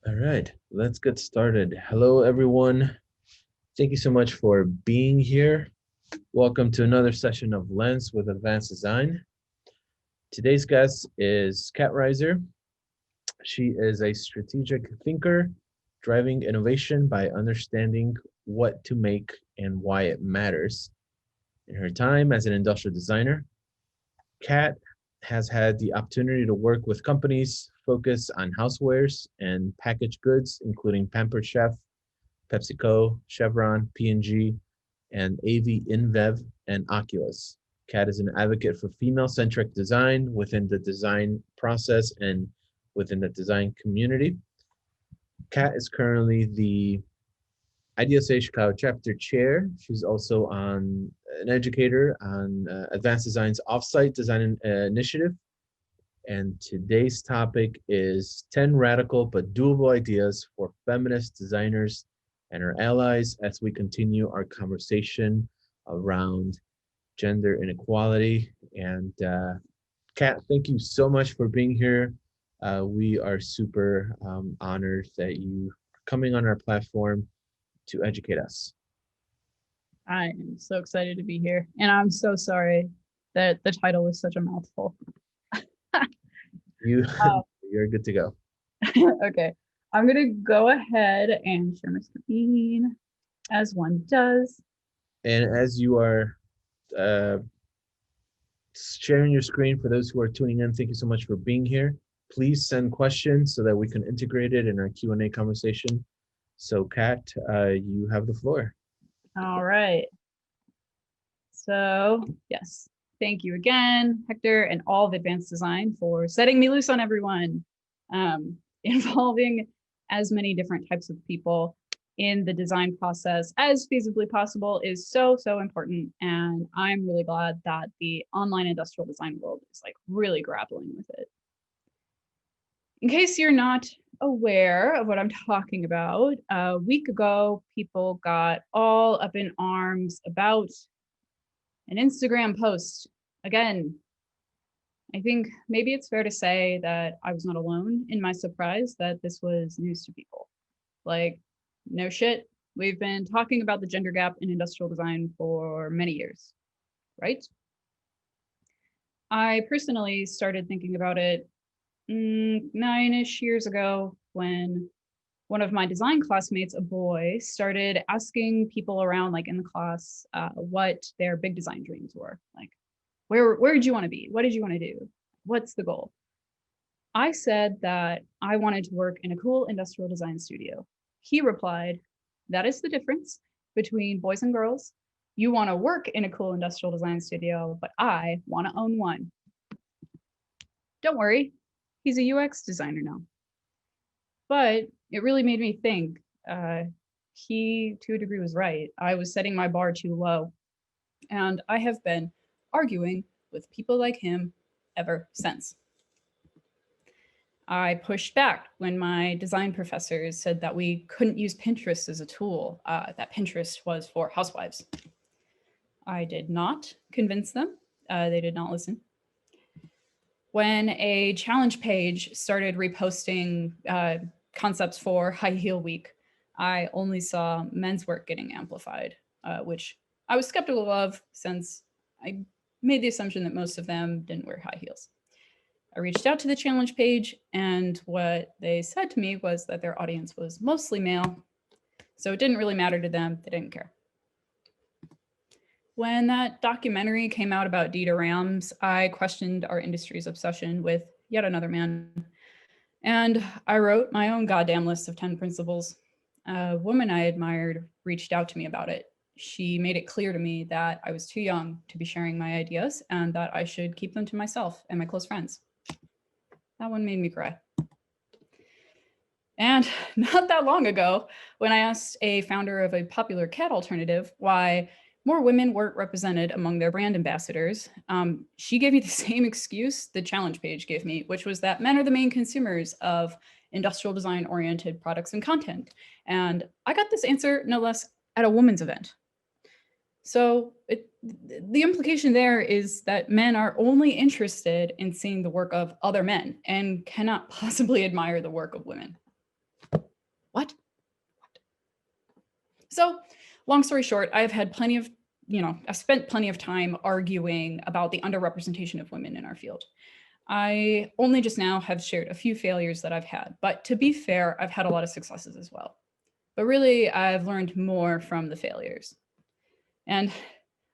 All right, let's get started. Hello, everyone. Thank you so much for being here. Welcome to another session of Lens with Advanced Design. Today's guest is Kat Reiser. She is a strategic thinker, driving innovation by understanding what to make and why it matters. In her time as an industrial designer, Kat has had the opportunity to work with companies focused on housewares and packaged goods, including Pampered Chef, PepsiCo, Chevron, P&G, and AB InBev and Oculus. Kat is an advocate for female-centric design within the design process and within the design community. Kat is currently the IDSA Chicago chapter chair. She's also an educator on Advanced Design's Offsite design initiative. And today's topic is 10 radical but doable ideas for feminist designers and our allies as we continue our conversation around gender inequality. And Kat, thank you so much for being here. We are super honored that you are coming on our platform to educate us. I am so excited to be here. And I'm so sorry that the title was such a mouthful. You, Uh, you're good to go. okay. I'm going to go ahead and share my screen as one does. And as you are uh, sharing your screen for those who are tuning in, thank you so much for being here. Please send questions so that we can integrate it in our Q&A conversation. So Kat, you have the floor. All right. So, yes, thank you again, Hector, and all of Advanced Design for setting me loose on everyone, involving as many different types of people in the design process as feasibly possible is so, so important. And I'm really glad that the online industrial design world is like really grappling with it. In case you're not aware of what I'm talking about, a week ago, people got all up in arms about an Instagram post. Again, I think maybe it's fair to say that I was not alone in my surprise that this was news to people. Like, no shit, we've been talking about the gender gap in industrial design for many years, right? I personally started thinking about it 9-ish years ago when one of my design classmates, a boy, started asking people around, like in the class, what their big design dreams were. Like, where did you want to be? What did you want to do? What's the goal? I said that I wanted to work in a cool industrial design studio. He replied, that is the difference between boys and girls. You want to work in a cool industrial design studio, but I want to own one. Don't worry, he's a UX designer now. But it really made me think. He, to a degree, was right. I was setting my bar too low. And I have been arguing with people like him ever since. I pushed back when my design professors said that we couldn't use Pinterest as a tool, that Pinterest was for housewives. I did not convince them. They did not listen. When a challenge page started reposting concepts for High Heel Week, I only saw men's work getting amplified, which I was skeptical of since I made the assumption that most of them didn't wear high heels. I reached out to the challenge page, and what they said to me was that their audience was mostly male, so it didn't really matter to them. They didn't care. When that documentary came out about Dita Rams, I questioned our industry's obsession with yet another man. And I wrote my own goddamn list of 10 principles. A woman I admired reached out to me about it. She made it clear to me that I was too young to be sharing my ideas and that I should keep them to myself and my close friends. That one made me cry. And not that long ago, when I asked a founder of a popular cat alternative why more women weren't represented among their brand ambassadors, she gave me the same excuse the challenge page gave me, which was that men are the main consumers of industrial design oriented products and content. And I got this answer no less at a women's event. So the implication there is that men are only interested in seeing the work of other men and cannot possibly admire the work of women. So long story short, I've had plenty of, I've spent plenty of time arguing about the underrepresentation of women in our field. I only just now have shared a few failures that I've had, but to be fair, I've had a lot of successes as well. But really, I've learned more from the failures. And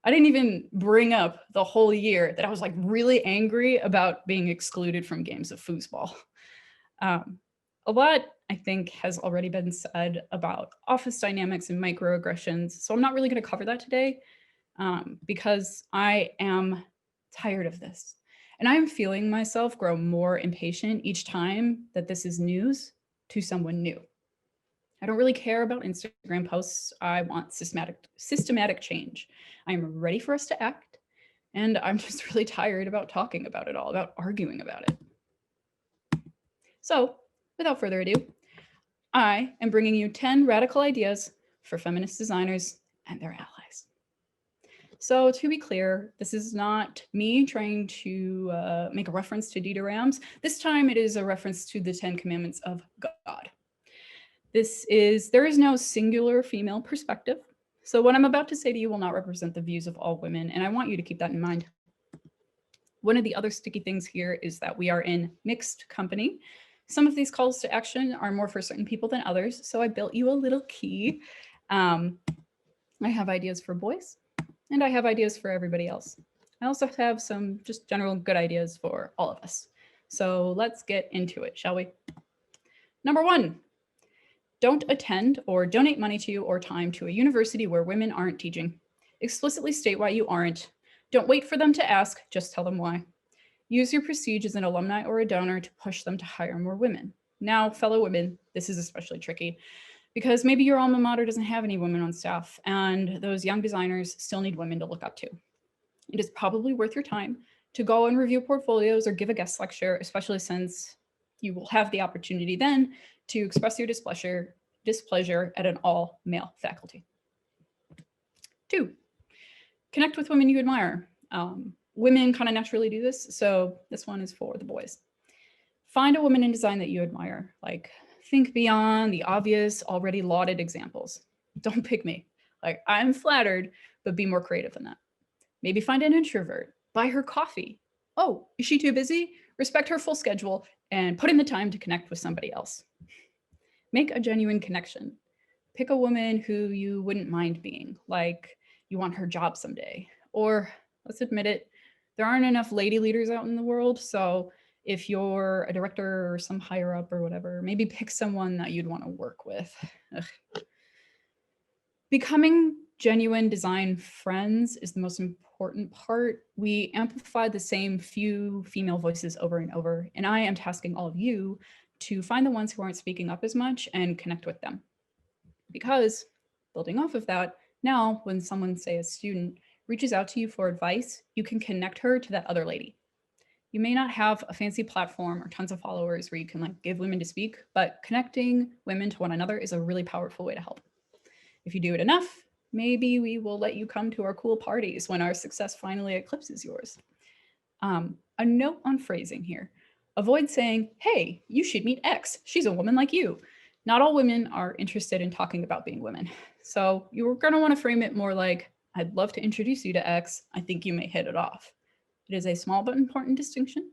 I didn't even bring up the whole year that I was like really angry about being excluded from games of foosball. A lot, I think, has already been said about office dynamics and microaggressions. So I'm not really going to cover that today because I am tired of this. And I'm feeling myself grow more impatient each time that this is news to someone new. I don't really care about Instagram posts. I want systematic change. I'm ready for us to act. And I'm just really tired about talking about it all, about arguing about it. So without further ado, I am bringing you 10 radical ideas for feminist designers and their allies. So to be clear, this is not me trying to make a reference to Dita Rams. This time it is a reference to the 10 commandments of God. There is no singular female perspective. So what I'm about to say to you will not represent the views of all women, and I want you to keep that in mind. One of the other sticky things here is that we are in mixed company. Some of these calls to action are more for certain people than others, so I built you a little key. I have ideas for boys, and I have ideas for everybody else. I also have some just general good ideas for all of us. So let's get into it, shall we? Number 1, don't attend or donate money to or time to a university where women aren't teaching. Explicitly state why you aren't. Don't wait for them to ask, just tell them why. Use your prestige as an alumni or a donor to push them to hire more women. Now, fellow women, this is especially tricky because maybe your alma mater doesn't have any women on staff and those young designers still need women to look up to. It is probably worth your time to go and review portfolios or give a guest lecture, especially since you will have the opportunity then to express your displeasure at an all-male faculty. 2, connect with women you admire. Women kind of naturally do this, so this one is for the boys. Find a woman in design that you admire. Like, think beyond the obvious, already lauded examples. Don't pick me. Like, I'm flattered, but be more creative than that. Maybe find an introvert. Buy her coffee. Oh, is she too busy? Respect her full schedule and put in the time to connect with somebody else. Make a genuine connection. Pick a woman who you wouldn't mind being, like you want her job someday. Or, let's admit it, there aren't enough lady leaders out in the world, so if you're a director or some higher up or whatever, maybe pick someone that you'd want to work with. Ugh. Becoming genuine design friends is the most important part. We amplify the same few female voices over and over, and I am tasking all of you to find the ones who aren't speaking up as much and connect with them. Because, building off of that, now when someone, say a student, reaches out to you for advice, you can connect her to that other lady. You may not have a fancy platform or tons of followers where you can like give women to speak, but connecting women to one another is a really powerful way to help. If you do it enough, maybe we will let you come to our cool parties when our success finally eclipses yours. A note on phrasing here. Avoid saying, hey, you should meet X. She's a woman like you. Not all women are interested in talking about being women. So you're going to want to frame it more like, I'd love to introduce you to X. I think you may hit it off. It is a small but important distinction.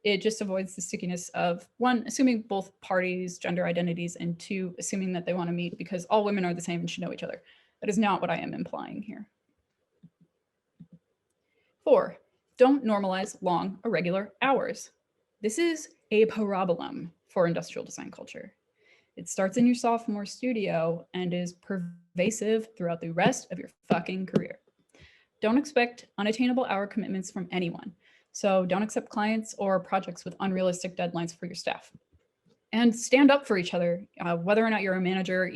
It just avoids the stickiness of 1, assuming both parties' gender identities, and 2, assuming that they want to meet because all women are the same and should know each other. That is not what I am implying here. 4, don't normalize long, irregular hours. This is a problem for industrial design culture. It starts in your sophomore studio and is pervasive throughout the rest of your fucking career. Don't expect unattainable hour commitments from anyone. So don't accept clients or projects with unrealistic deadlines for your staff. And stand up for each other, whether or not you're a manager.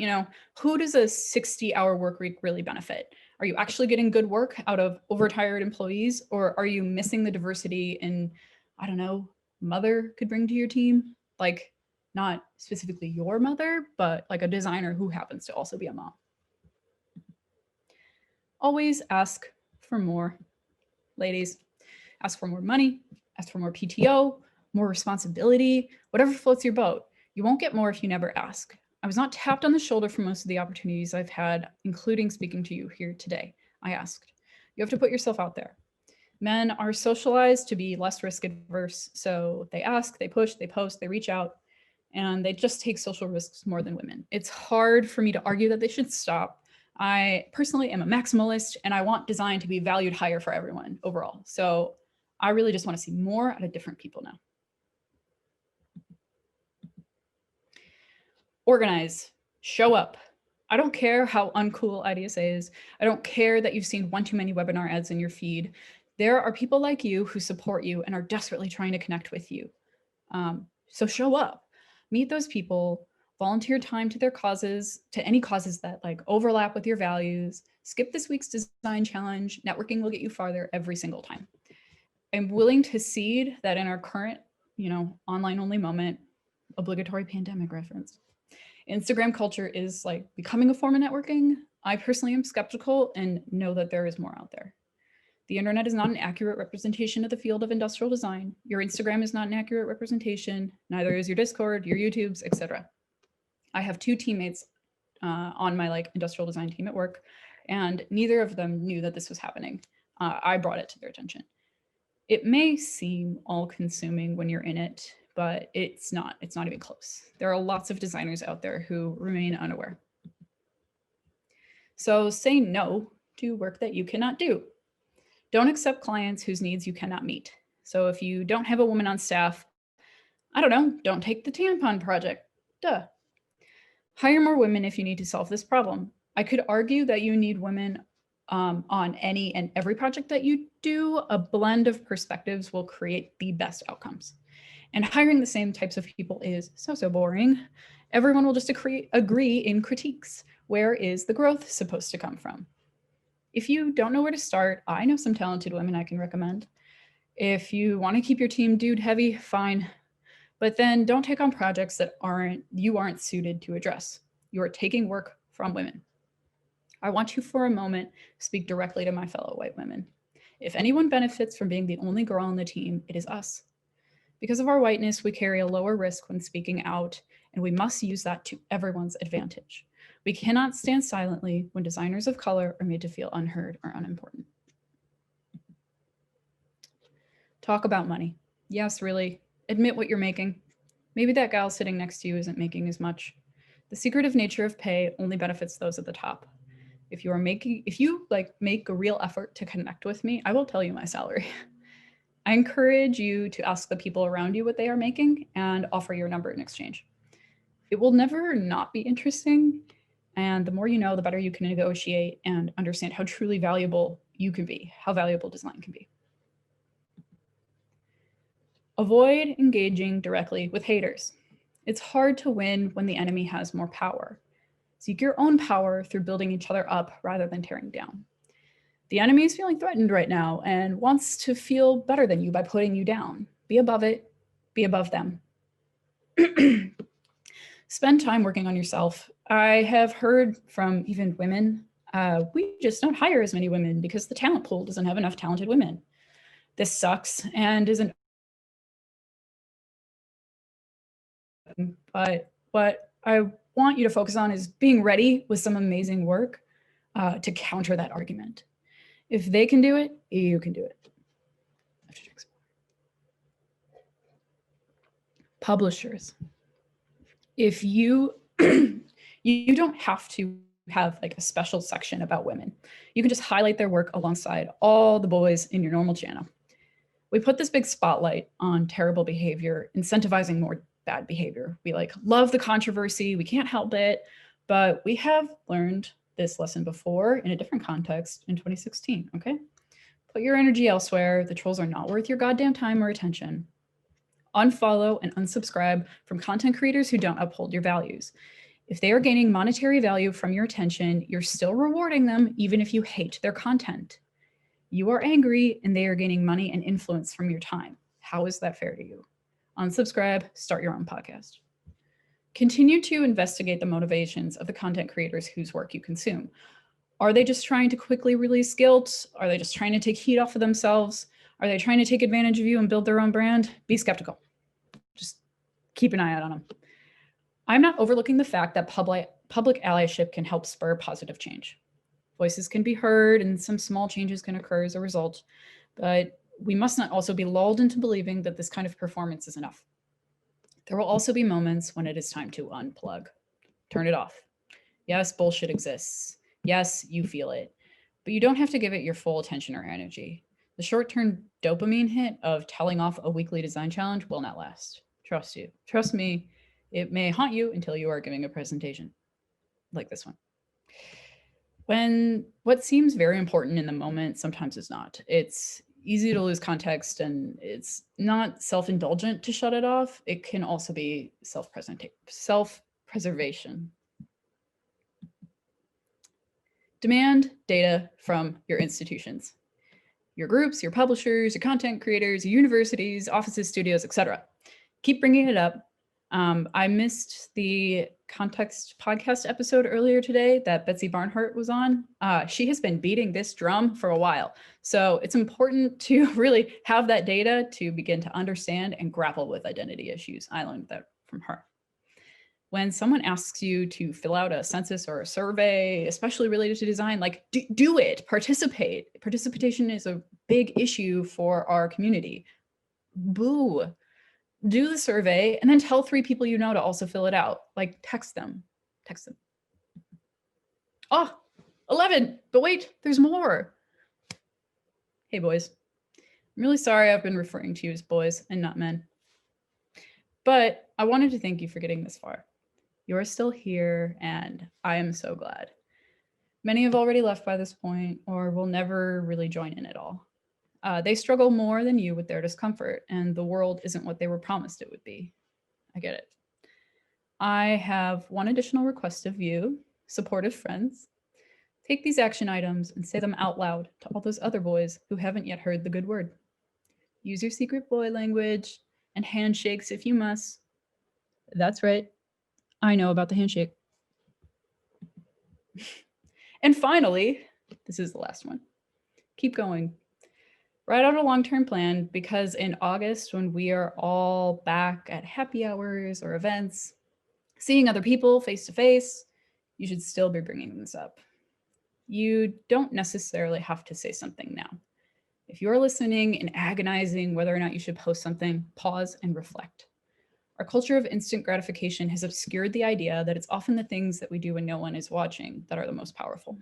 Who does a 60-hour work week really benefit? Are you actually getting good work out of overtired employees, or are you missing the diversity in, I don't know, mother could bring to your team? Like, not specifically your mother, but like a designer who happens to also be a mom. Always ask for more. Ladies, ask for more money, ask for more PTO, more responsibility, whatever floats your boat. You won't get more if you never ask. I was not tapped on the shoulder for most of the opportunities I've had, including speaking to you here today. I asked. You have to put yourself out there. Men are socialized to be less risk adverse, so they ask, they push, they post, they reach out, and they just take social risks more than women. It's hard for me to argue that they should stop. I personally am a maximalist, and I want design to be valued higher for everyone overall. So I really just want to see more out of different people now. Organize, show up. I don't care how uncool IDSA is. I don't care that you've seen one too many webinar ads in your feed. There are people like you who support you and are desperately trying to connect with you. So show up, meet those people, volunteer time to their causes, to any causes that like overlap with your values. Skip this week's design challenge. Networking will get you farther every single time. I'm willing to cede that in our current, online only moment, obligatory pandemic reference, Instagram culture is like becoming a form of networking. I personally am skeptical and know that there is more out there. The internet is not an accurate representation of the field of industrial design. Your Instagram is not an accurate representation. Neither is your Discord, your YouTubes, etc. I have 2 teammates on my industrial design team at work, and neither of them knew that this was happening. I brought it to their attention. It may seem all-consuming when you're in it, but it's not even close. There are lots of designers out there who remain unaware. So say no to work that you cannot do. Don't accept clients whose needs you cannot meet. So if you don't have a woman on staff, I don't know, don't take the tampon project, duh. Hire more women if you need to solve this problem. I could argue that you need women on any and every project that you do. A blend of perspectives will create the best outcomes. And hiring the same types of people is so boring. Everyone will just agree in critiques. Where is the growth supposed to come from? If you don't know where to start, I know some talented women I can recommend. If you want to keep your team dude heavy, fine. But then don't take on projects that you aren't suited to address. You are taking work from women. I want you for a moment to speak directly to my fellow white women. If anyone benefits from being the only girl on the team, it is us. Because of our whiteness, we carry a lower risk when speaking out, and we must use that to everyone's advantage. We cannot stand silently when designers of color are made to feel unheard or unimportant. Talk about money. Yes, really. Admit what you're making. Maybe that gal sitting next to you isn't making as much. The secretive nature of pay only benefits those at the top. If you make a real effort to connect with me, I will tell you my salary. I encourage you to ask the people around you what they are making and offer your number in exchange. It will never not be interesting. And the more you know, the better you can negotiate and understand how truly valuable you can be, how valuable design can be. Avoid engaging directly with haters. It's hard to win when the enemy has more power. Seek your own power through building each other up rather than tearing down. The enemy is feeling threatened right now and wants to feel better than you by putting you down. Be above it, be above them. Spend time working on yourself. I have heard from even women, we just don't hire as many women because the talent pool doesn't have enough talented women. This sucks and isn't. But what I want you to focus on is being ready with some amazing work to counter that argument. If they can do it, you can do it. Publishers. If you you don't have to have like a special section about women. You can just highlight their work alongside all the boys in your normal channel. We put this big spotlight on terrible behavior, incentivizing more bad behavior. We love the controversy. We can't help it, but we have learned this lesson before in a different context in 2016, okay? Put your energy elsewhere. The trolls are not worth your goddamn time or attention. Unfollow and unsubscribe from content creators who don't uphold your values. If they are gaining monetary value from your attention, you're still rewarding them even if you hate their content. You are angry and they are gaining money and influence from your time. How is that fair to you? Unsubscribe, start your own podcast. Continue to investigate the motivations of the content creators whose work you consume. Are they just trying to quickly release guilt? Are they just trying to take heat off of themselves? Are they trying to take advantage of you and build their own brand? Be skeptical. Just keep an eye out on them. I'm not overlooking the fact that public allyship can help spur positive change. Voices can be heard and some small changes can occur as a result, but we must not also be lulled into believing that this kind of performance is enough. There will also be moments when it is time to unplug. Turn it off. Yes, bullshit exists. Yes, you feel it, but you don't have to give it your full attention or energy. The short-term dopamine hit of telling off a weekly design challenge will not last. Trust you. Trust me, it may haunt you until you are giving a presentation like this one. When what seems very important in the moment sometimes is not. It's easy to lose context and it's not self-indulgent to shut it off. It can also be self-preservation. Demand data from your institutions, your groups, your publishers, your content creators, your universities, offices, studios, etc. Keep bringing it up. I missed the Context podcast episode earlier today that Betsy Barnhart was on. She has been beating this drum for a while. So it's important to really have that data to begin to understand and grapple with identity issues. I learned that from her. When someone asks you to fill out a census or a survey, especially related to design, like do it, participate. Participation is a big issue for our community. Boo. Do the survey and then tell 3 people you know to also fill it out. Like text them. Oh, 11, but wait, there's more. Hey boys, I'm really sorry I've been referring to you as boys and not men. But I wanted to thank you for getting this far. You're still here and I am so glad. Many have already left by this point or will never really join in at all. They struggle more than you with their discomfort, and the world isn't what they were promised it would be. I get it. I have one additional request of you, supportive friends. Take these action items and say them out loud to all those other boys who haven't yet heard the good word. Use your secret boy language and handshakes if you must. That's right. I know about the handshake. And finally, this is the last one. Keep going. Write out a long-term plan because in August, when we are all back at happy hours or events, seeing other people face-to-face, you should still be bringing this up. You don't necessarily have to say something now. If you're listening and agonizing whether or not you should post something, pause and reflect. Our culture of instant gratification has obscured the idea that it's often the things that we do when no one is watching that are the most powerful.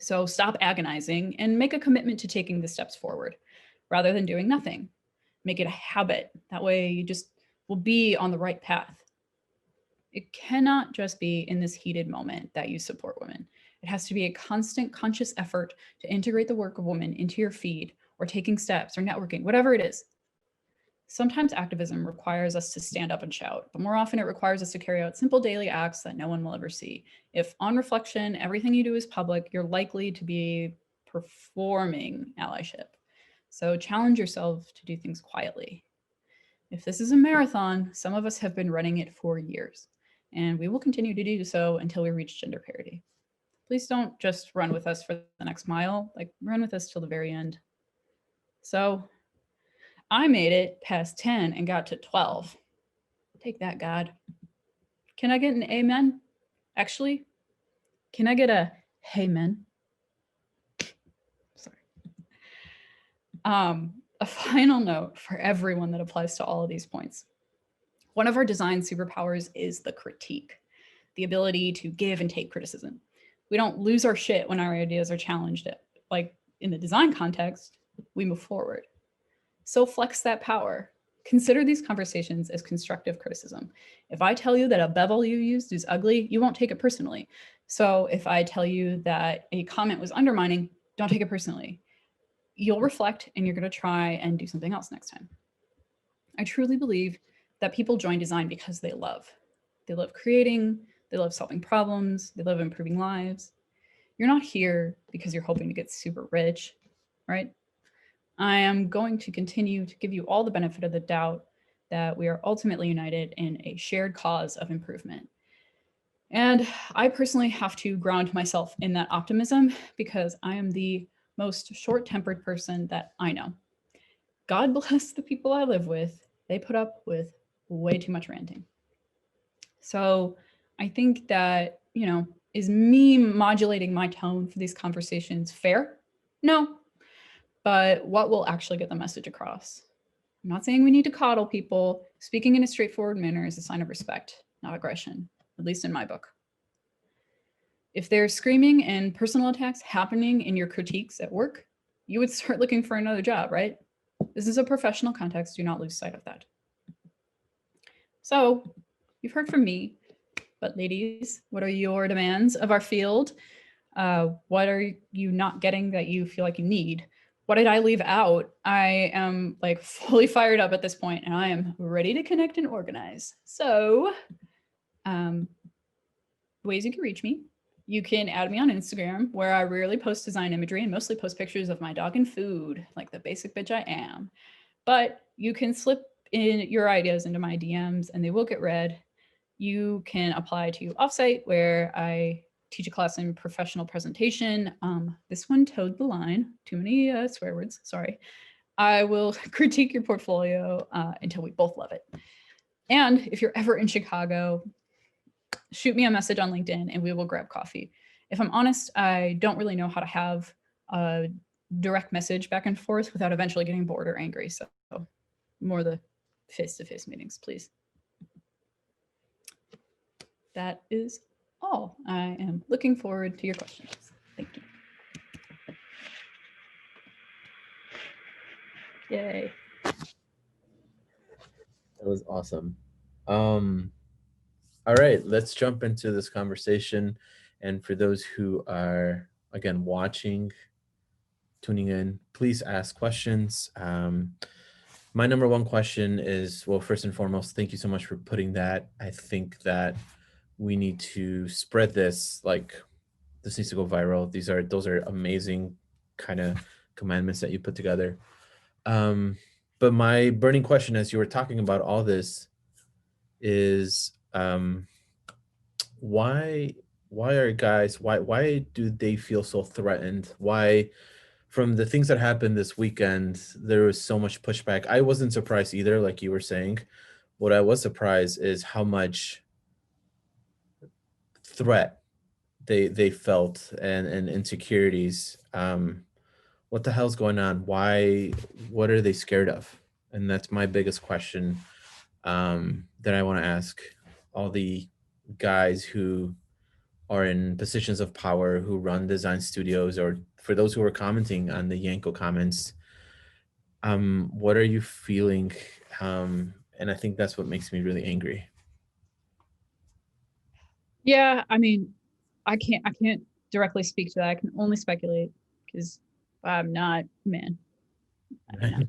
So stop agonizing and make a commitment to taking the steps forward rather than doing nothing. Make it a habit. That way you just will be on the right path. It cannot just be in this heated moment that you support women. It has to be a constant conscious effort to integrate the work of women into your feed or taking steps or networking, whatever it is. Sometimes activism requires us to stand up and shout, but more often it requires us to carry out simple daily acts that no one will ever see. If on reflection, everything you do is public, you're likely to be performing allyship. So challenge yourself to do things quietly. If this is a marathon, some of us have been running it for years, and we will continue to do so until we reach gender parity. Please don't just run with us for the next mile, like run with us till the very end. So I made it past 10 and got to 12. Take that, God. Can I get an amen? Actually, can I get a hey men? Sorry. A final note for everyone that applies to all of these points. One of our design superpowers is the critique, the ability to give and take criticism. We don't lose our shit when our ideas are challenged. Like in the design context, we move forward. So flex that power. Consider these conversations as constructive criticism. If I tell you that a bevel you used is ugly, you won't take it personally. So if I tell you that a comment was undermining, don't take it personally. You'll reflect and you're going to try and do something else next time. I truly believe that people join design because they love. They love creating, they love solving problems, they love improving lives. You're not here because you're hoping to get super rich, right? I am going to continue to give you all the benefit of the doubt that we are ultimately united in a shared cause of improvement. And I personally have to ground myself in that optimism because I am the most short-tempered person that I know. God bless the people I live with. They put up with way too much ranting. So I think that, is me modulating my tone for these conversations fair? No. But what will actually get the message across? I'm not saying we need to coddle people. Speaking in a straightforward manner is a sign of respect, not aggression, at least in my book. If there's screaming and personal attacks happening in your critiques at work, you would start looking for another job, right? This is a professional context. Do not lose sight of that. So you've heard from me, but ladies, what are your demands of our field? What are you not getting that you feel like you need? What did I leave out? I am like fully fired up at this point and I am ready to connect and organize. So ways you can reach me. You can add me on Instagram, where I rarely post design imagery and mostly post pictures of my dog and food, like the basic bitch I am. But you can slip in your ideas into my DMs and they will get read. You can apply to Offsite, where I teach a class in professional presentation. This one towed the line. Too many swear words, sorry. I will critique your portfolio until we both love it. And if you're ever in Chicago, shoot me a message on LinkedIn and we will grab coffee. If I'm honest, I don't really know how to have a direct message back and forth without eventually getting bored or angry. So more the face-to-face meetings, please. That is all. I am looking forward to your questions. Thank you. Yay. That was awesome. All right, let's jump into this conversation. And for those who are, again, watching, tuning in, please ask questions. My number one question is, well, first and foremost, thank you so much for putting that. I think that we need to spread this, like this needs to go viral. Those are amazing kind of commandments that you put together. But my burning question as you were talking about all this is, why are guys, why do they feel so threatened? Why, from the things that happened this weekend, there was so much pushback. I wasn't surprised either, like you were saying. What I was surprised is how much threat they felt, and insecurities. What the hell's going on? What are they scared of? And that's my biggest question, that I want to ask all the guys who are in positions of power, who run design studios, or for those who are commenting on the Yanko comments. What are you feeling? And I think that's what makes me really angry. Yeah, I mean, I can't directly speak to that. I can only speculate because I'm not man. I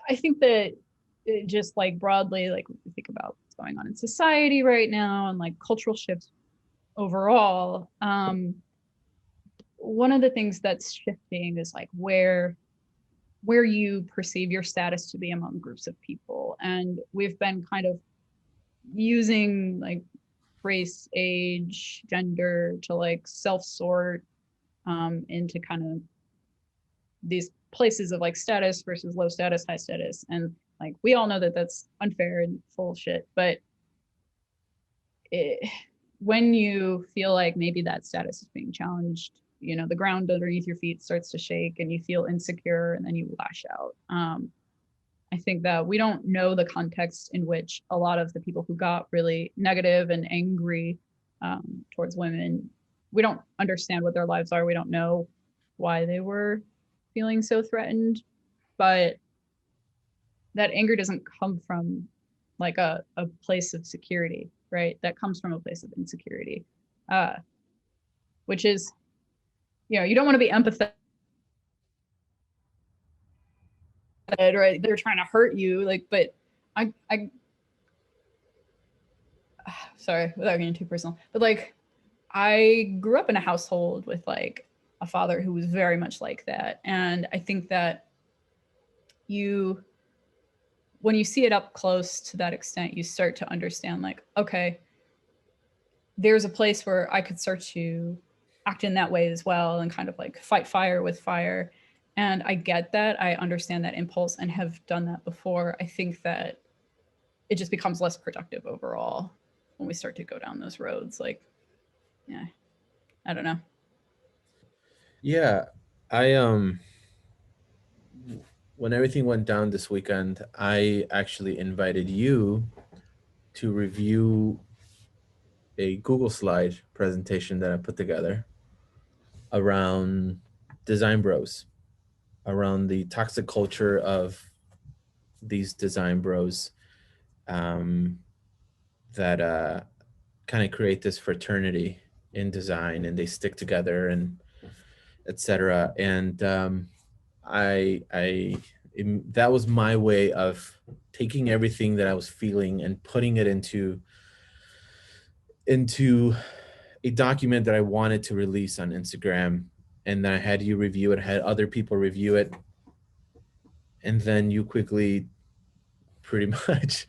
I think that just like broadly, like we think about what's going on in society right now and like cultural shifts overall. One of the things that's shifting is like where you perceive your status to be among groups of people. And we've been kind of using like race, age, gender to like self-sort into kind of these places of like status versus low status, high status. And like we all know that that's unfair and full of shit. But when you feel like maybe that status is being challenged, the ground underneath your feet starts to shake and you feel insecure and then you lash out. I think that we don't know the context in which a lot of the people who got really negative and angry towards women, we don't understand what their lives are. We don't know why they were feeling so threatened, but that anger doesn't come from like a place of security, right? That comes from a place of insecurity, which is, you don't want to be empathetic, right? They're trying to hurt you, like, but I sorry, without getting too personal, but like, I grew up in a household with like a father who was very much like that. And I think that when you see it up close to that extent, you start to understand like, okay, there's a place where I could start to act in that way as well and kind of like fight fire with fire. And I get that. I understand that impulse and have done that before. I think that it just becomes less productive overall when we start to go down those roads. Like, yeah, I don't know. Yeah, I when everything went down this weekend, I actually invited you to review a Google slide presentation that I put together around design bros, around the toxic culture of these design bros, um, that kind of create this fraternity in design, and they stick together and etc. And that was my way of taking everything that I was feeling and putting it into a document that I wanted to release on Instagram. And then I had you review it, had other people review it, and then you quickly pretty much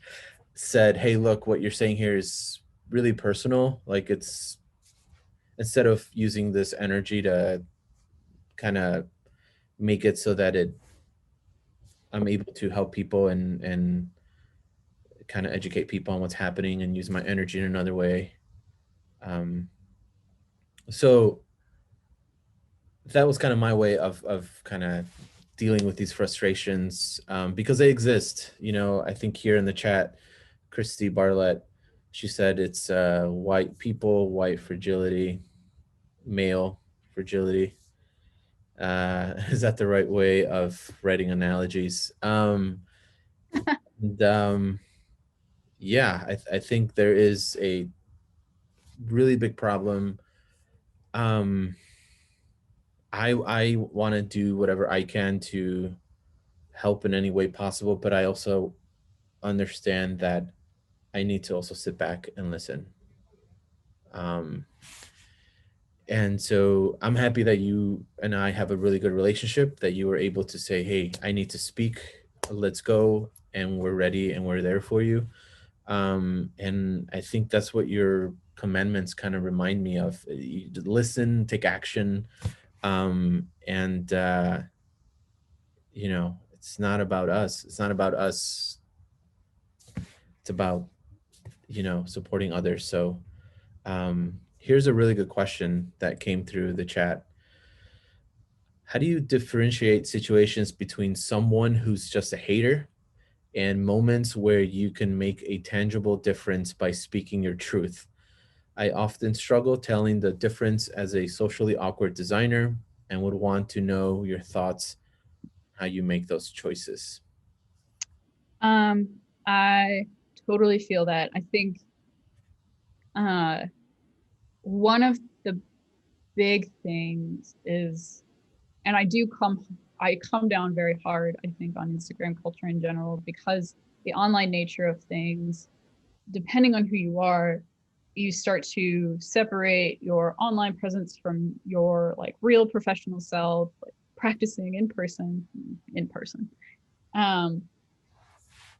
said, hey, look, what you're saying here is really personal. Like, it's, instead of using this energy to kind of make it so that I'm able to help people and kind of educate people on what's happening and use my energy in another way. Um, so that was kind of my way of kind of dealing with these frustrations, because they exist. I think here in the chat, Christy Bartlett, she said it's white people, white fragility, male fragility. Is that the right way of writing analogies? And yeah, I think there is a really big problem. Um, I want to do whatever I can to help in any way possible, but I also understand that I need to also sit back and listen. Um, and so I'm happy that you and I have a really good relationship, that you were able to say, hey, I need to speak, let's go, and we're ready and we're there for you. And I think that's what your commandments kind of remind me of. You listen, take action, and it's not about us. It's not about us. It's about supporting others. So here's a really good question that came through the chat. How do you differentiate situations between someone who's just a hater and moments where you can make a tangible difference by speaking your truth? I often struggle telling the difference as a socially awkward designer and would want to know your thoughts, how you make those choices. I totally feel that. I think uh, one of the big things is, and I come down very hard, I think, on Instagram culture in general, because the online nature of things, depending on who you are, you start to separate your online presence from your like real professional self, like practicing in person. Um,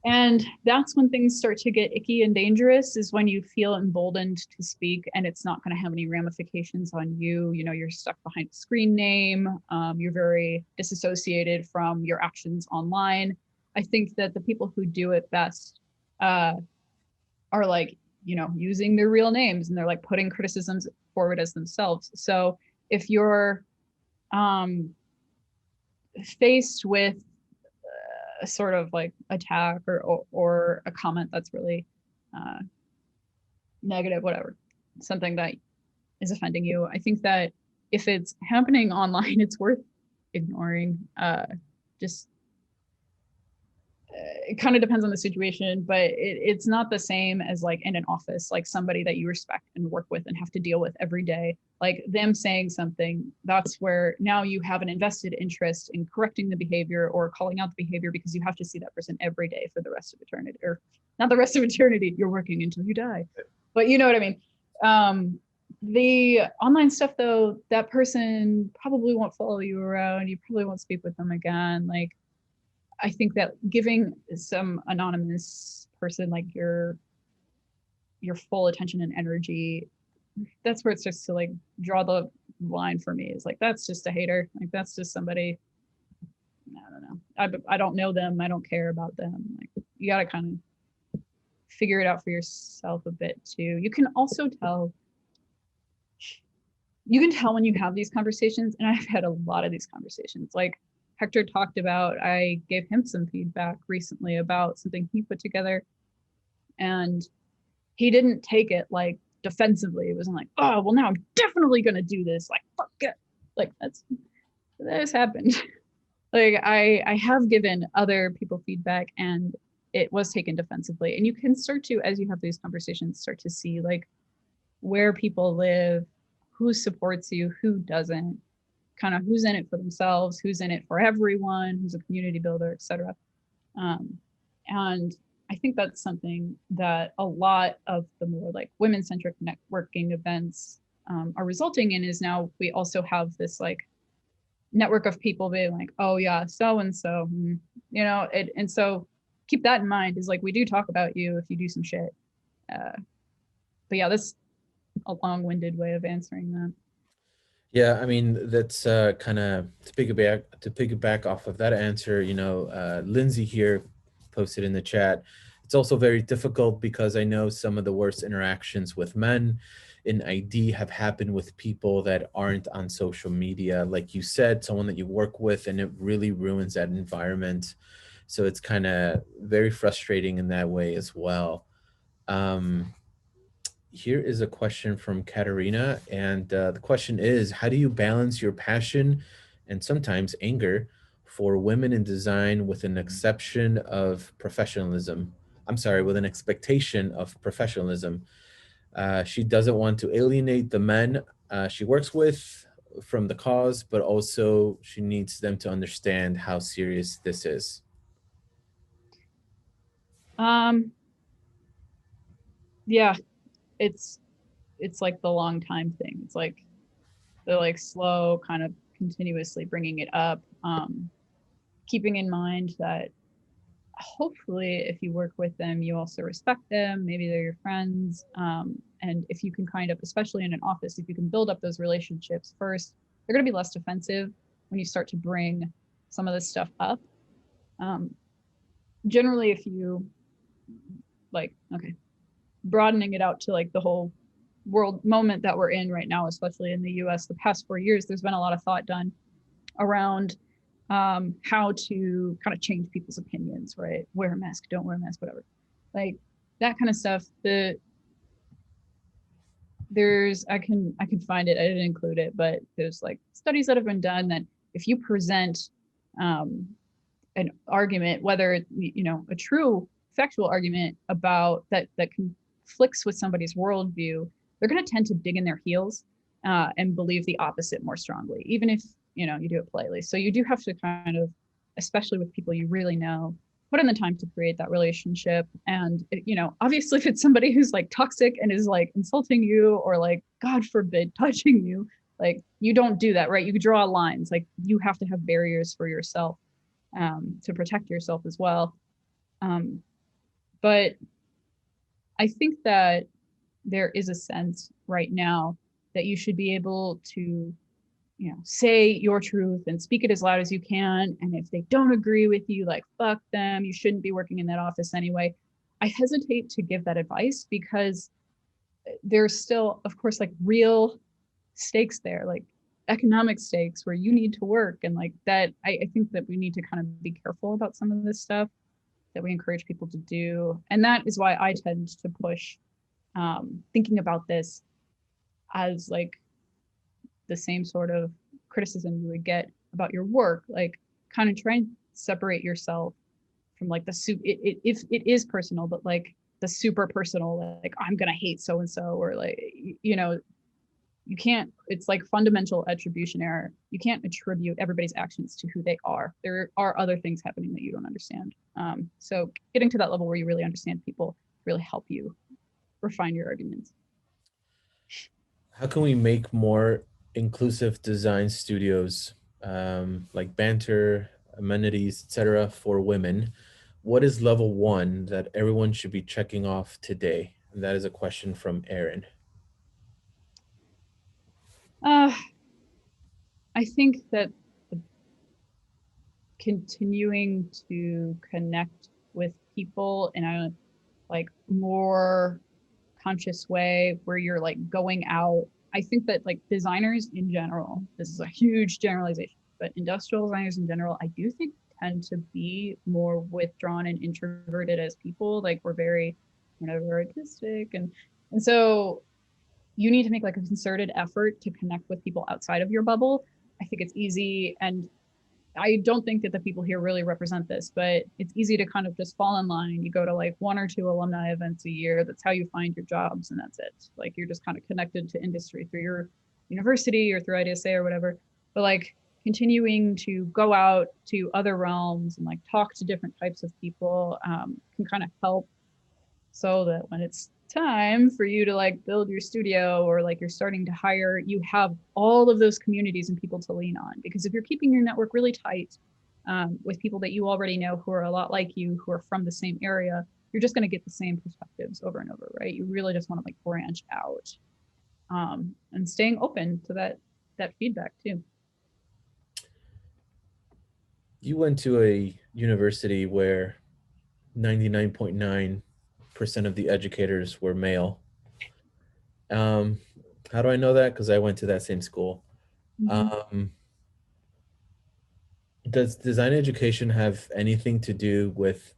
and that's when things start to get icky and dangerous, is when you feel emboldened to speak and it's not going to have any ramifications on you. You're stuck behind a screen name. You're very disassociated from your actions online. I think that the people who do it best uh, are like, using their real names, and they're like putting criticisms forward as themselves. So if you're um, faced with a sort of like attack or a comment that's really uh, negative, whatever, something that is offending you, I think that if it's happening online, it's worth ignoring. Just it kind of depends on the situation, but it's not the same as like in an office, like somebody that you respect and work with and have to deal with every day. Like them saying something, that's where now you have an invested interest in correcting the behavior or calling out the behavior, because you have to see that person every day for the rest of eternity, or not the rest of eternity, you're working until you die. But you know what I mean? The online stuff though, that person probably won't follow you around. You probably won't speak with them again. Like, I think that giving some anonymous person like your full attention and energy, that's where it starts to like draw the line for me. Is like, that's just a hater. Like, that's just somebody don't know. I don't know them. I don't care about them. Like, you got to kind of figure it out for yourself a bit too. You can also tell when you have these conversations, and I've had a lot of these conversations. Like Hector talked about, I gave him some feedback recently about something he put together, and he didn't take it like defensively. It wasn't like, oh, well, now I'm definitely going to do this. Like, fuck it. Like, that has happened. Like, I have given other people feedback, and it was taken defensively. And you can start to, as you have these conversations, start to see like where people live, who supports you, who doesn't, kind of who's in it for themselves, who's in it for everyone, who's a community builder, etc. And I think that's something that a lot of the more like women-centric networking events are resulting in, is now we also have this like network of people being like, oh yeah, so and so, and so keep that in mind, is like, we do talk about you if you do some shit. But yeah, that's a long-winded way of answering that. Yeah, I mean, that's kind of to piggyback off of that answer. Lindsay here posted in the chat. It's also very difficult because I know some of the worst interactions with men in ID have happened with people that aren't on social media. Like you said, someone that you work with, and it really ruins that environment. So it's kind of very frustrating in that way as well. Here is a question from Katerina, and the question is, how do you balance your passion and sometimes anger for women in design with an exception of professionalism? I'm sorry, with an expectation of professionalism. She doesn't want to alienate the men she works with from the cause, but also she needs them to understand how serious this is. Yeah, it's like the long time thing. It's like the like slow kind of continuously bringing it up, keeping in mind that hopefully if you work with them, you also respect them. Maybe they're your friends. And if you can kind of, especially in an office, if you can build up those relationships first, they're going to be less defensive when you start to bring some of this stuff up. Generally, if you like, okay, broadening it out to like the whole world moment that we're in right now, especially in the US, the past 4 years, there's been a lot of thought done around how to kind of change people's opinions, right? Wear a mask, don't wear a mask, whatever. Like that kind of stuff. I can find it. I didn't include it, but there's like studies that have been done that if you present an argument, whether a true factual argument about that conflicts with somebody's worldview, they're going to tend to dig in their heels and believe the opposite more strongly, even if you do it politely. So you do have to kind of, especially with people you really know, put in the time to create that relationship. And obviously if it's somebody who's like toxic and is like insulting you or like, God forbid, touching you, like you don't do that, right? You draw lines. Like you have to have barriers for yourself to protect yourself as well. But I think that there is a sense right now that you should be able to say your truth and speak it as loud as you can. And if they don't agree with you, like, fuck them, you shouldn't be working in that office anyway. I hesitate to give that advice because there's still, of course, like real stakes there, like economic stakes where you need to work. And like that, I think that we need to kind of be careful about some of this stuff that we encourage people to do. And that is why I tend to push thinking about this as like the same sort of criticism you would get about your work, like kind of try and separate yourself from like if it is personal, but like the super personal, like I'm gonna hate so and so, or like you can't, it's like fundamental attribution error. You can't attribute everybody's actions to who they are. There are other things happening that you don't understand. So getting to that level where you really understand people really help you refine your arguments. How can we make more inclusive design studios, like banter, amenities, etc., for women? What is level one that everyone should be checking off today? And that is a question from Aaron. I think that continuing to connect with people in a like more conscious way where you're like going out. I think that like designers in general, this is a huge generalization, but industrial designers in general, I do think tend to be more withdrawn and introverted as people. Like we're very, artistic, and so you need to make like a concerted effort to connect with people outside of your bubble. I think it's easy, and I don't think that the people here really represent this, but it's easy to kind of just fall in line. You go to like one or two alumni events a year. That's how you find your jobs, and that's it. Like you're just kind of connected to industry through your university or through IDSA or whatever. But like continuing to go out to other realms and like talk to different types of people can kind of help, so that when it's time for you to like build your studio or like you're starting to hire, you have all of those communities and people to lean on. Because if you're keeping your network really tight with people that you already know who are a lot like you, who are from the same area, you're just going to get the same perspectives over and over, right? You really just want to like branch out and staying open to that feedback too. You went to a university where 99.9% of the educators were male. How do I know that? Because I went to that same school. Um, does design education have anything to do with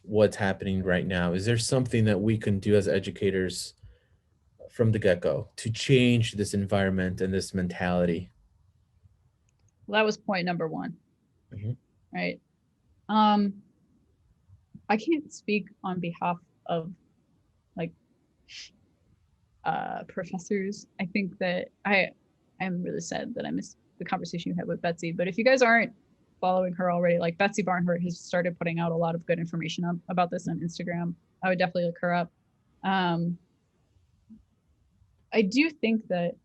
what's happening right now? Is there something that we can do as educators from the get-go to change this environment and this mentality? Well, that was point number one, Mhm. right? I can't speak on behalf of like professors. I think that I'm really sad that I missed the conversation you had with Betsy. But if you guys aren't following her already, like Betsy Barnhart has started putting out a lot of good information about this on Instagram. I would definitely look her up. Um, I do think that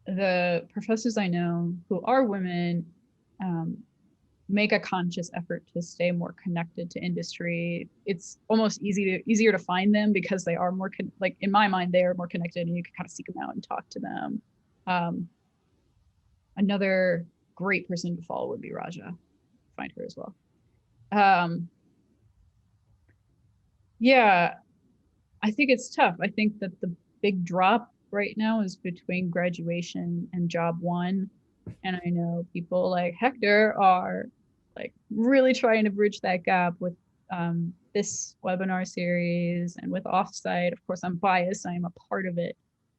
the professors I know who are women um, make a conscious effort to stay more connected to industry. It's almost easier to find them because they are more like in my mind they are more connected, and you can kind of seek them out and talk to them. Another great person to follow would be Raja. Find her as well. Yeah, I think it's tough. I think that the big drop right now is between graduation and job one. And I know people like Hector are like really trying to bridge that gap with this webinar series and with Offsite. Of course, I'm biased, I am a part of it,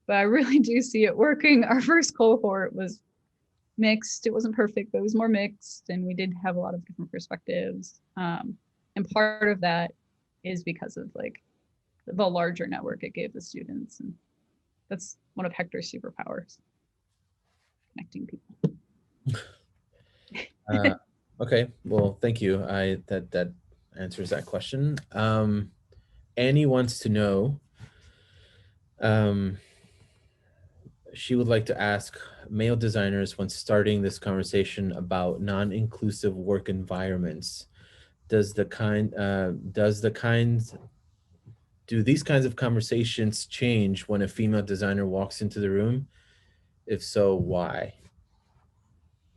but I really do see it working. Our first cohort was mixed. It wasn't perfect, but it was more mixed, and we did have a lot of different perspectives. And part of that is because of like the larger network it gave the students, and that's one of Hector's superpowers, connecting people. Okay, well, thank you. That answers that question. Annie wants to know, she would like to ask male designers when starting this conversation about non-inclusive work environments, do these kinds of conversations change when a female designer walks into the room? If so, why?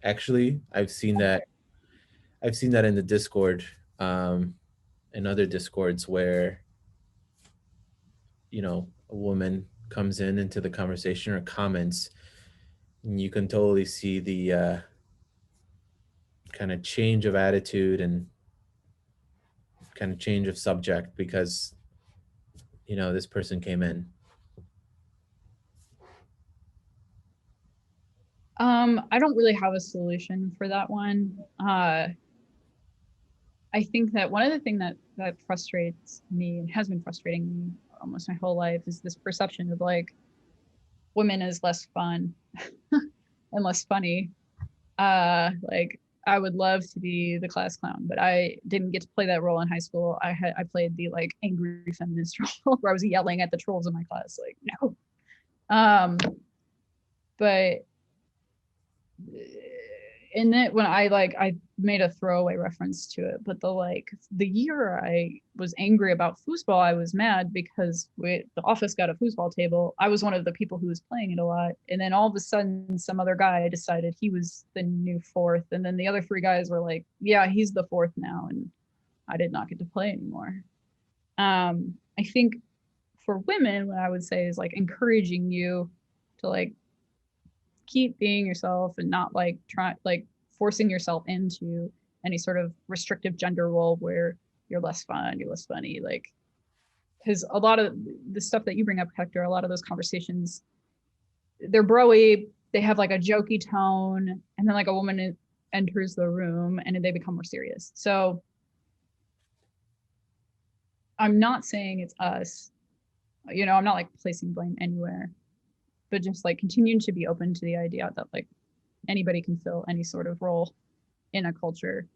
Actually, I've seen that in the Discord, and other Discords where, a woman comes into the conversation or comments, and you can totally see the kind of change of attitude and kind of change of subject because, this person came in. I don't really have a solution for that one. I think that one of the things that frustrates me and has been frustrating me almost my whole life is this perception of like women is less fun and less funny. Like I would love to be the class clown, but I didn't get to play that role in high school. I played the like angry feminist role where I was yelling at the trolls in my class, like no. But and then when I made a throwaway reference to it, but the year I was angry about foosball, I was mad because the office got a foosball table. I was one of the people who was playing it a lot, and then all of a sudden some other guy decided he was the new fourth, and then the other three guys were like, yeah, he's the fourth now, and I did not get to play anymore. I think for women, what I would say is like encouraging you to like keep being yourself and not like forcing yourself into any sort of restrictive gender role where you're less fun, you're less funny, like, because a lot of the stuff that you bring up, Hector, a lot of those conversations, they're broy, they have like a jokey tone, and then like a woman enters the room and they become more serious. So I'm not saying it's us, I'm not like placing blame anywhere, but just like continuing to be open to the idea that like anybody can fill any sort of role in a culture.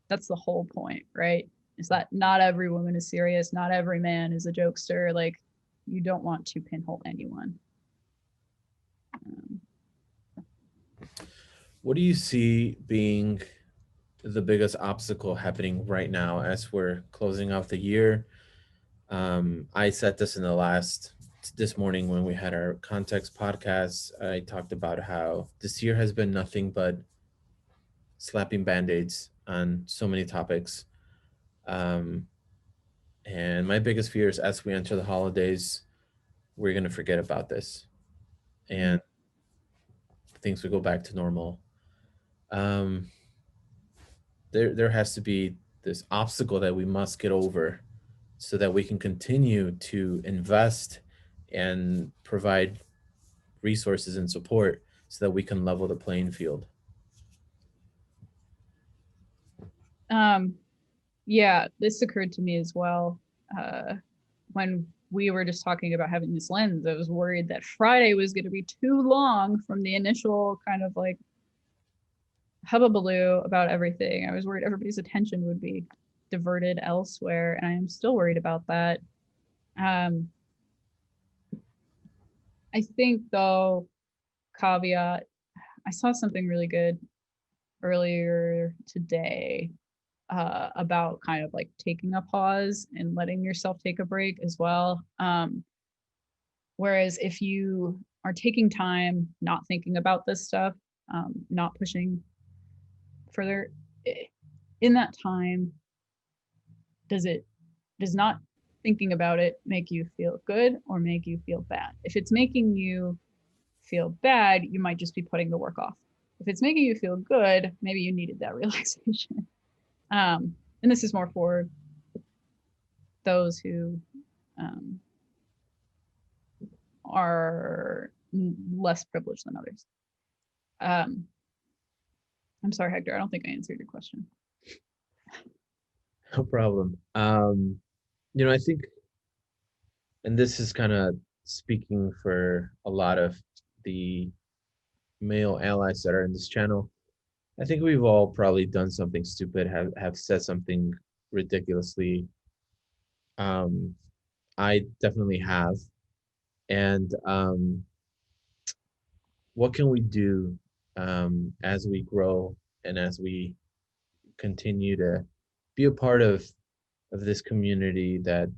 That's the whole point, right? Is that not every woman is serious, not every man is a jokester. Like, you don't want to pinhole anyone. What do you see being the biggest obstacle happening right now as we're closing off the year? I said this this morning when we had our context podcast. I talked about how this year has been nothing but slapping band-aids on so many topics. And my biggest fear is as we enter the holidays, we're going to forget about this and things will go back to normal. There has to be this obstacle that we must get over so that we can continue to invest and provide resources and support so that we can level the playing field. Yeah, this occurred to me as well. When we were just talking about having this lens, I was worried that Friday was going to be too long from the initial kind of like hubbubaloo about everything. I was worried everybody's attention would be diverted elsewhere, and I am still worried about that. I think, though, caveat, I saw something really good earlier today about kind of like taking a pause and letting yourself take a break as well. Whereas if you are taking time, not thinking about this stuff, not pushing further, in that time, does not thinking about it make you feel good or make you feel bad? If it's making you feel bad, you might just be putting the work off. If it's making you feel good, maybe you needed that relaxation. And this is more for those who are less privileged than others. I'm sorry, Hector, I don't think I answered your question. No problem. I think, and this is kind of speaking for a lot of the male allies that are in this channel, I think we've all probably done something stupid, have said something ridiculously. I definitely have. And what can we do as we grow and as we continue to be a part of this community that,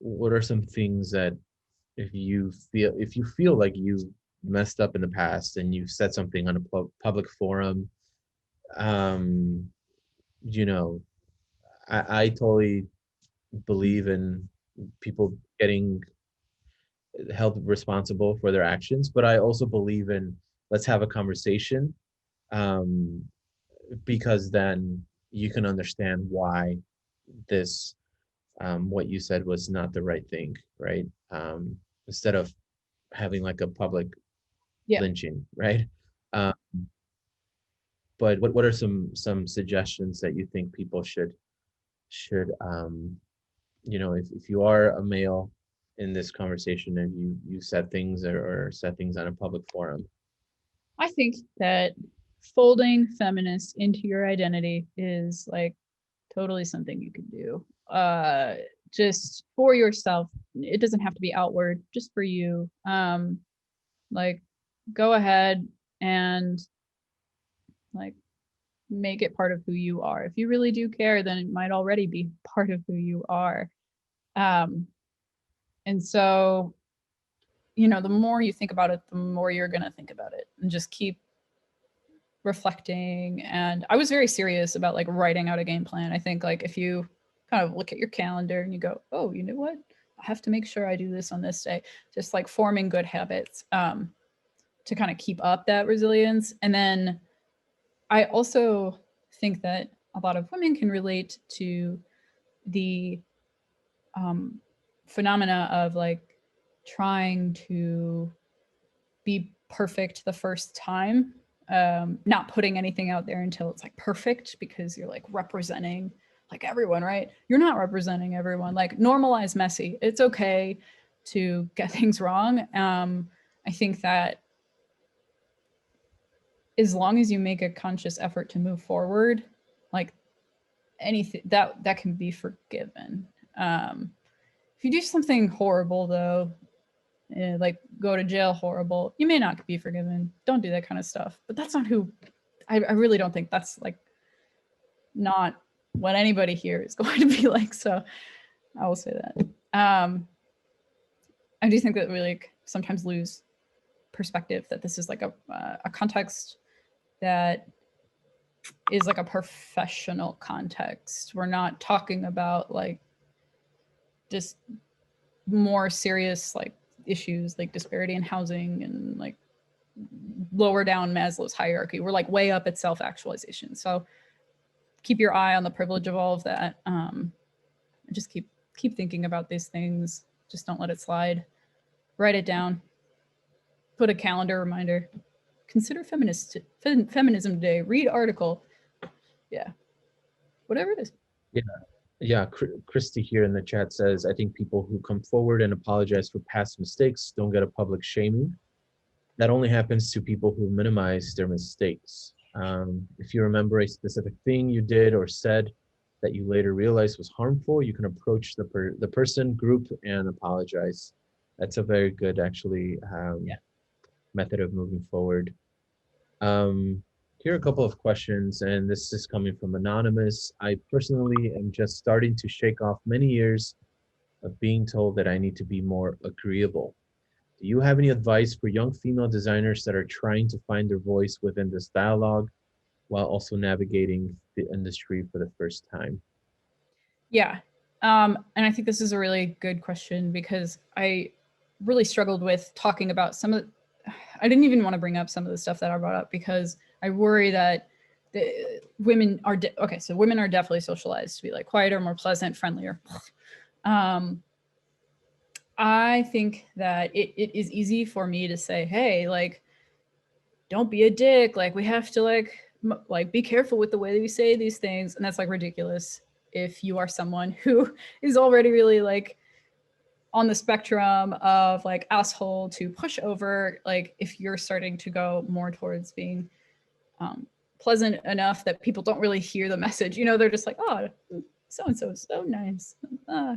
what are some things that if you feel like you messed up in the past and you've said something on a public forum, I totally believe in people getting held responsible for their actions, but I also believe in let's have a conversation, because then you can understand why this what you said was not the right thing, right? Instead of having like a public lynching, right? But what are some suggestions that you think people should if you are a male in this conversation and you said things or said things on a public forum? I think that folding feminist into your identity is like totally something you can do. Just for yourself. It doesn't have to be outward, just for you. Like go ahead and like make it part of who you are. If you really do care, then it might already be part of who you are. And so, you know, the more you think about it, the more you're going to think about it, and just keep reflecting. And I was very serious about like writing out a game plan. I think like if you kind of look at your calendar and you go, oh, you know what? I have to make sure I do this on this day. Just like forming good habits to kind of keep up that resilience. And then I also think that a lot of women can relate to the phenomena of like trying to be perfect the first time, not putting anything out there until it's like perfect, because you're like representing like everyone, right? You're not representing everyone. Like normalize messy. It's okay to get things wrong. I think that as long as you make a conscious effort to move forward, like anything that can be forgiven. If you do something horrible though, like go to jail horrible, you may not be forgiven. Don't do that kind of stuff. But that's not who I really don't think that's like not what anybody here is going to be like. So I will say that. I do think that we like sometimes lose perspective that this is like a context that is like a professional context. We're not talking about like just more serious like issues like disparity in housing and like lower down Maslow's hierarchy. We're like way up at self-actualization. So keep your eye on the privilege of all of that. Just keep thinking about these things. Just don't let it slide. Write it down. Put a calendar reminder. Consider feminism day. Read article. Yeah, whatever it is. Yeah, Christy here in the chat says, I think people who come forward and apologize for past mistakes don't get a public shaming. That only happens to people who minimize their mistakes. If you remember a specific thing you did or said that you later realized was harmful, you can approach the person, group, and apologize. That's a very good, actually, method of moving forward. Here are a couple of questions, and this is coming from Anonymous. I personally am just starting to shake off many years of being told that I need to be more agreeable. Do you have any advice for young female designers that are trying to find their voice within this dialogue while also navigating the industry for the first time? Yeah. And I think this is a really good question, because I really struggled with talking about some of I didn't even want to bring up some of the stuff that I brought up, because I worry that women are okay. So women are definitely socialized to be like quieter, more pleasant, friendlier. I think that it is easy for me to say, hey, like, don't be a dick. Like, we have to like be careful with the way that we say these things. And that's like ridiculous if you are someone who is already really like on the spectrum of like asshole to pushover. Like if you're starting to go more towards being pleasant enough that people don't really hear the message, you know, they're just like, oh, so-and-so is so nice.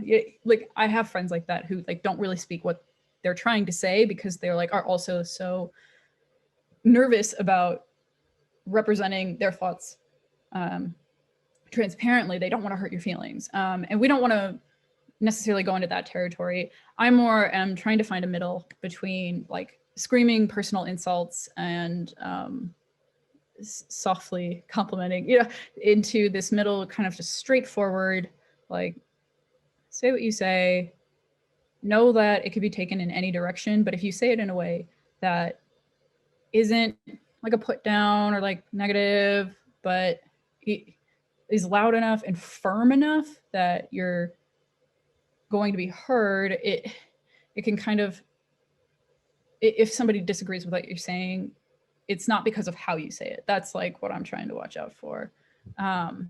Yeah, like I have friends like that who like don't really speak what they're trying to say, because they're like are also so nervous about representing their thoughts transparently. They don't want to hurt your feelings, and we don't want to necessarily go into that territory. I more am trying to find a middle between like screaming personal insults and softly complimenting, you know, into this middle kind of just straightforward, like say what you say, know that it could be taken in any direction, but if you say it in a way that isn't like a put down or like negative, but it is loud enough and firm enough that you're going to be heard, it can kind of, if somebody disagrees with what you're saying, it's not because of how you say it. That's like what I'm trying to watch out for. In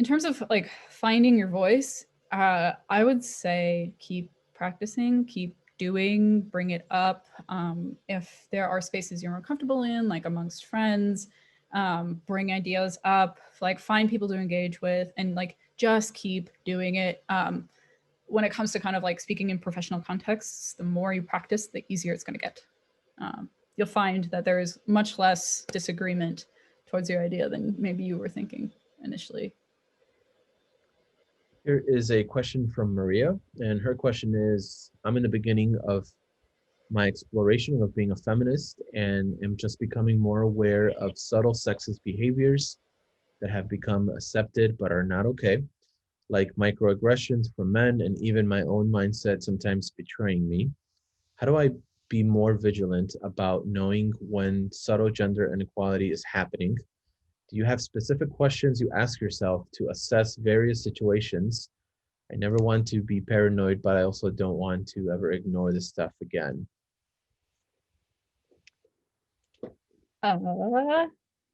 terms of like finding your voice, I would say keep practicing, keep doing, bring it up. If there are spaces you're more comfortable in, like amongst friends, bring ideas up, like find people to engage with, and like just keep doing it. When it comes to kind of like speaking in professional contexts, the more you practice, the easier it's going to get. you'll find that there is much less disagreement towards your idea than maybe you were thinking initially. Here is a question from Maria, and her question is, I'm in the beginning of my exploration of being a feminist and am just becoming more aware of subtle sexist behaviors that have become accepted but are not okay, like microaggressions from men and even my own mindset sometimes betraying me. How do I be more vigilant about knowing when subtle gender inequality is happening? Do you have specific questions you ask yourself to assess various situations? I never want to be paranoid, but I also don't want to ever ignore this stuff again.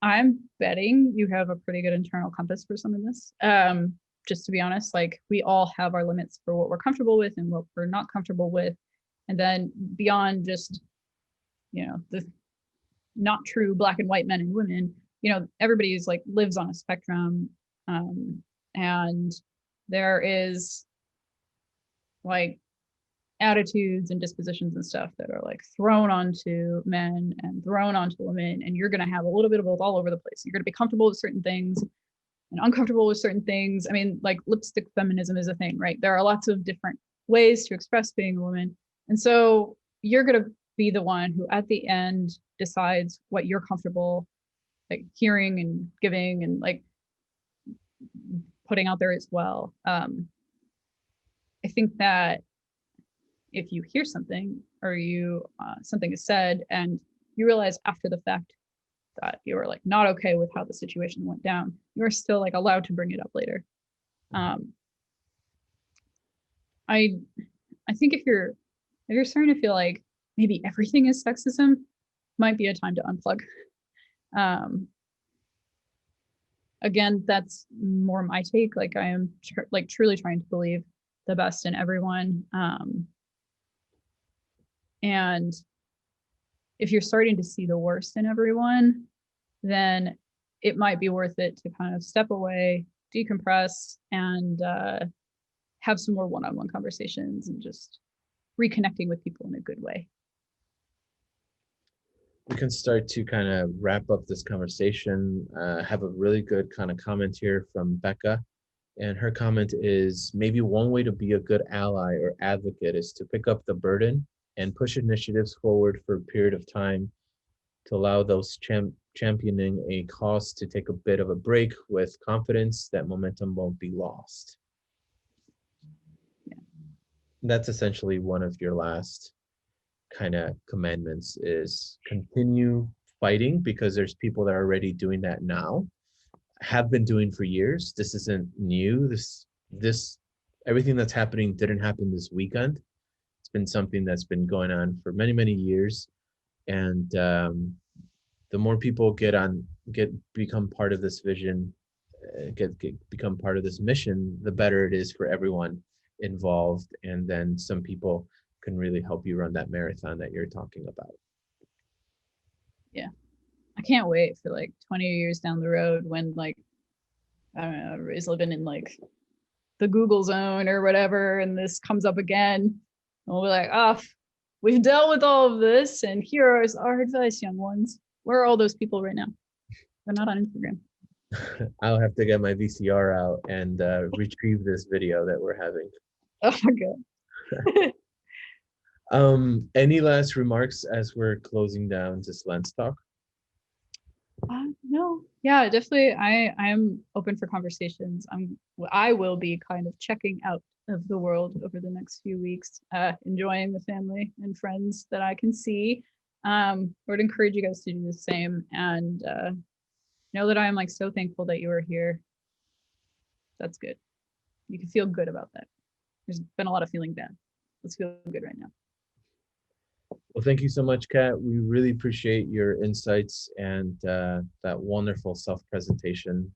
I'm betting you have a pretty good internal compass for some of this. Just to be honest, like we all have our limits for what we're comfortable with and what we're not comfortable with. And then beyond just, the not true black and white men and women, everybody's like lives on a spectrum. And there is like attitudes and dispositions and stuff that are like thrown onto men and thrown onto women, and you're going to have a little bit of both all over the place. You're going to be comfortable with certain things and uncomfortable with certain things. I mean, like lipstick feminism is a thing, right? There are lots of different ways to express being a woman, and so you're going to be the one who at the end decides what you're comfortable like hearing and giving and like putting out there as well. I think that if you hear something or you something is said and you realize after the fact that you were like not okay with how the situation went down, you're still like allowed to bring it up later. I think if you're starting to feel like maybe everything is sexism, might be a time to unplug. Again, that's more my take. Like I am truly trying to believe the best in everyone. And if you're starting to see the worst in everyone, then it might be worth it to kind of step away, decompress, and have some more one-on-one conversations and just reconnecting with people in a good way. We can start to kind of wrap up this conversation. Have a really good kind of comment here from Becca. And her comment is, maybe one way to be a good ally or advocate is to pick up the burden and push initiatives forward for a period of time to allow those championing a cause to take a bit of a break with confidence that momentum won't be lost. Yeah. That's essentially one of your last kind of commandments, is continue fighting, because there's people that are already doing that now, have been doing for years. This isn't new. This everything that's happening didn't happen this weekend. It's been something that's been going on for many, many years. And the more people become part of this vision, become part of this mission, the better it is for everyone involved. And then some people can really help you run that marathon that you're talking about. Yeah. I can't wait for like 20 years down the road when like, I don't know, everybody's living in like the Google zone or whatever, and this comes up again. And we'll be like, oh, we've dealt with all of this, and here is our advice, young ones. Where are all those people right now? They're not on Instagram. I'll have to get my VCR out and retrieve this video that we're having. Oh my God. Any last remarks as we're closing down this Lens Talk? No, yeah, definitely. I am open for conversations. I will be kind of checking out of the world over the next few weeks, enjoying the family and friends that I can see. I would encourage you guys to do the same, and know that I am like so thankful that you are here. That's good. You can feel good about that. There's been a lot of feeling bad. Let's feel good right now. Well, thank you so much, Kat. We really appreciate your insights, and that wonderful self-presentation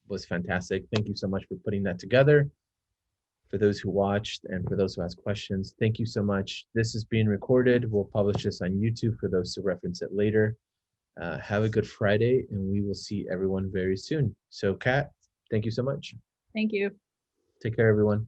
was fantastic. Thank you so much for putting that together. For those who watched and for those who asked questions, thank you so much. This is being recorded. We'll publish this on YouTube for those who reference it later. Have a good Friday, and we will see everyone very soon. So, Kat, thank you so much. Thank you. Take care, everyone.